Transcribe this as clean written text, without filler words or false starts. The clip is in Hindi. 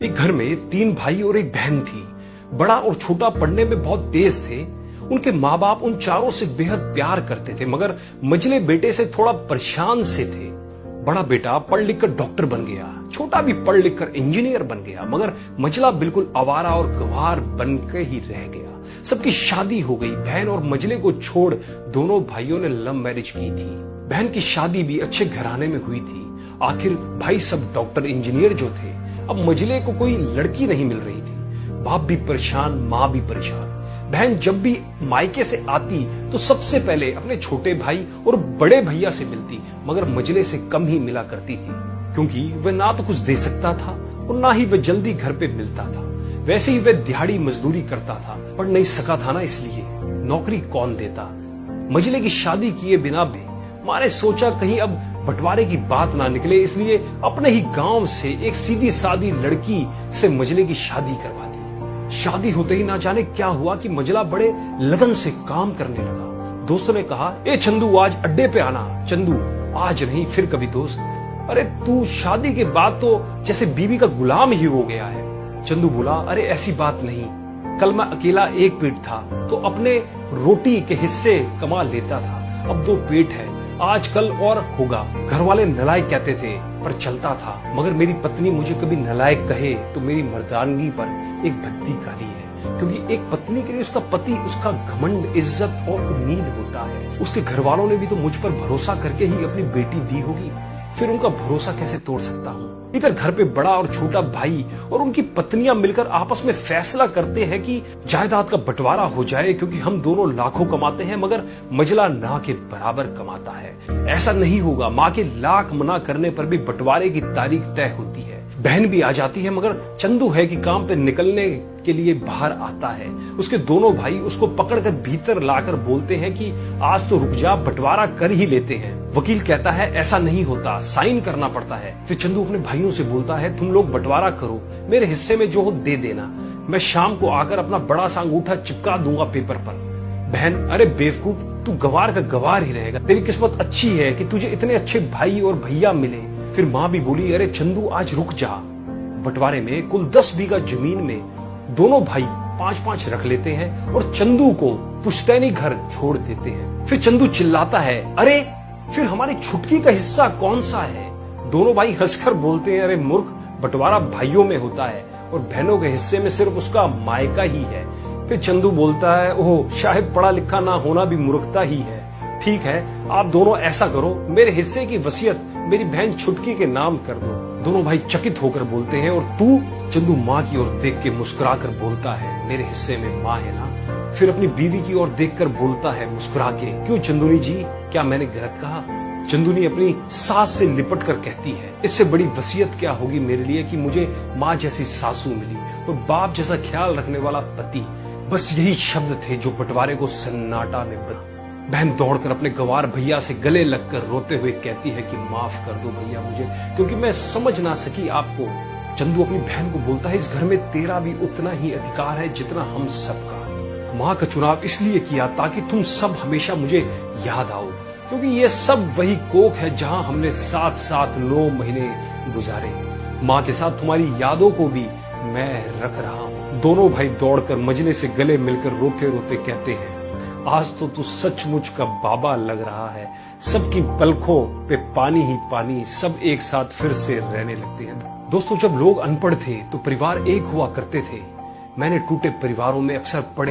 एक घर में 3 भाई और एक बहन थी। बड़ा और छोटा पढ़ने में बहुत तेज थे। उनके माँ बाप उन चारों से बेहद प्यार करते थे, मगर मझले बेटे से थोड़ा परेशान से थे। बड़ा बेटा पढ़ लिख कर डॉक्टर बन गया, छोटा भी पढ़ लिख कर इंजीनियर बन गया, मगर मझला बिल्कुल आवारा और गंवार बन के ही रह गया। सबकी शादी हो गई। बहन और मझले को छोड़ दोनों भाइयों ने लव मैरिज की थी। बहन की शादी भी अच्छे घराने में हुई थी। आखिर भाई सब डॉक्टर इंजीनियर जो थे, अब मझले को कोई लड़की नहीं मिल रही थी। बाप भी परेशान, माँ भी परेशान। बहन जब भी मायके से आती तो सबसे पहले अपने छोटे भाई और बड़े भैया से मिलती, मगर मझले से कम ही मिला करती थी, क्योंकि वह ना तो कुछ दे सकता था और ना ही वह जल्दी घर पे मिलता था। वैसे ही वह दिहाड़ी मजदूरी करता था, पढ़ नहीं सका था ना, इसलिए नौकरी कौन देता। मझले की शादी किए बिना भी माँ ने सोचा कहीं अब बंटवारे की बात ना निकले, इसलिए अपने ही गांव से एक सीधी सादी लड़की से मझले की शादी करवा दी। शादी होते ही ना जाने क्या हुआ कि मझला बड़े लगन से काम करने लगा। दोस्तों ने कहा, ए चंदू आज अड्डे पे आना। चंदू, आज नहीं फिर कभी दोस्त। अरे तू शादी के बाद तो जैसे बीवी का गुलाम ही हो गया है। चंदू बोला, अरे ऐसी बात नहीं, कल मैं अकेला एक पेट था तो अपने रोटी के हिस्से कमा लेता था, अब 2 पेट है, आजकल और होगा। घर वाले नलायक कहते थे पर चलता था, मगर मेरी पत्नी मुझे कभी नलायक कहे तो मेरी मर्दानगी पर एक भद्दी गाली है, क्योंकि एक पत्नी के लिए उसका पति उसका घमंड, इज्जत और उम्मीद होता है। उसके घर वालों ने भी तो मुझ पर भरोसा करके ही अपनी बेटी दी होगी, फिर उनका भरोसा कैसे तोड़ सकता हूँ। इधर घर पे बड़ा और छोटा भाई और उनकी पत्नियां मिलकर आपस में फैसला करते हैं कि जायदाद का बंटवारा हो जाए, क्योंकि हम दोनों लाखों कमाते हैं मगर मझला ना के बराबर कमाता है। ऐसा नहीं होगा। माँ के लाख मना करने पर भी बंटवारे की तारीख तय होती है। बहन भी आ जाती है, मगर चंदू है कि काम पे निकलने के लिए बाहर आता है। उसके दोनों भाई उसको पकड़कर भीतर लाकर बोलते हैं कि आज तो रुक जा, बंटवारा कर ही लेते हैं। वकील कहता है ऐसा नहीं होता, साइन करना पड़ता है। फिर चंदू अपने भाइयों से बोलता है, तुम लोग बंटवारा करो, मेरे हिस्से में जो हो दे देना, मैं शाम को आकर अपना बड़ा सा अंगूठा चिपका दूंगा पेपर पर। बहन, अरे बेवकूफ, तू गवार का गवार ही रहेगा, तेरी किस्मत अच्छी है कि तुझे इतने अच्छे भाई और भैया मिले। फिर माँ भी बोली, अरे चंदू आज रुक जा। बंटवारे में कुल 10 बीघा जमीन में दोनों भाई 5-5 रख लेते हैं और चंदू को पुश्तैनी घर छोड़ देते हैं। फिर चंदू चिल्लाता है, अरे फिर हमारी छुटकी का हिस्सा कौन सा है? दोनों भाई हंसकर बोलते हैं, अरे मूर्ख, बंटवारा भाइयों में होता है और बहनों के हिस्से में सिर्फ उसका मायका ही है। फिर चंदू बोलता है, ओह शायद पढ़ा लिखा ना होना भी मूर्खता ही है। ठीक है, आप दोनों ऐसा करो, मेरे हिस्से की वसीयत मेरी बहन छुटकी के नाम कर दो। दोनों भाई चकित होकर बोलते हैं, और तू? चंदू माँ की ओर देख के मुस्कुरा कर बोलता है, मेरे हिस्से में माँ है ना। फिर अपनी बीवी की ओर देखकर बोलता है मुस्कुरा के, क्यों चंदूनी जी, क्या मैंने गलत कहा? चंदूनी अपनी सास से लिपट कर कहती है, इससे बड़ी वसीयत क्या होगी मेरे लिए कि मुझे माँ जैसी सासू मिली और बाप जैसा ख्याल रखने वाला पति। बस यही शब्द थे जो बंटवारे को सन्नाटा में बदल। बहन दौड़कर अपने गवार भैया से गले लगकर रोते हुए कहती है कि माफ कर दो भैया मुझे, क्योंकि मैं समझ ना सकी आपको। चंदू अपनी बहन को बोलता है, इस घर में तेरा भी उतना ही अधिकार है जितना हम सबका। माँ का चुनाव इसलिए किया ताकि तुम सब हमेशा मुझे याद आओ, क्योंकि ये सब वही कोख है जहां हमने साथ साथ 9 महीने गुजारे। माँ के साथ तुम्हारी यादों को भी मैं रख रहा हूँ। दोनों भाई दौड़कर मजले से गले मिलकर रोते रोते कहते हैं, आज तो तू सचमुच का बाबा लग रहा है। सबकी पलकों पे पानी ही पानी, सब एक साथ फिर से रहने लगते हैं। दोस्तों, जब लोग अनपढ़ थे तो परिवार एक हुआ करते थे। मैंने टूटे परिवारों में अक्सर पढ़े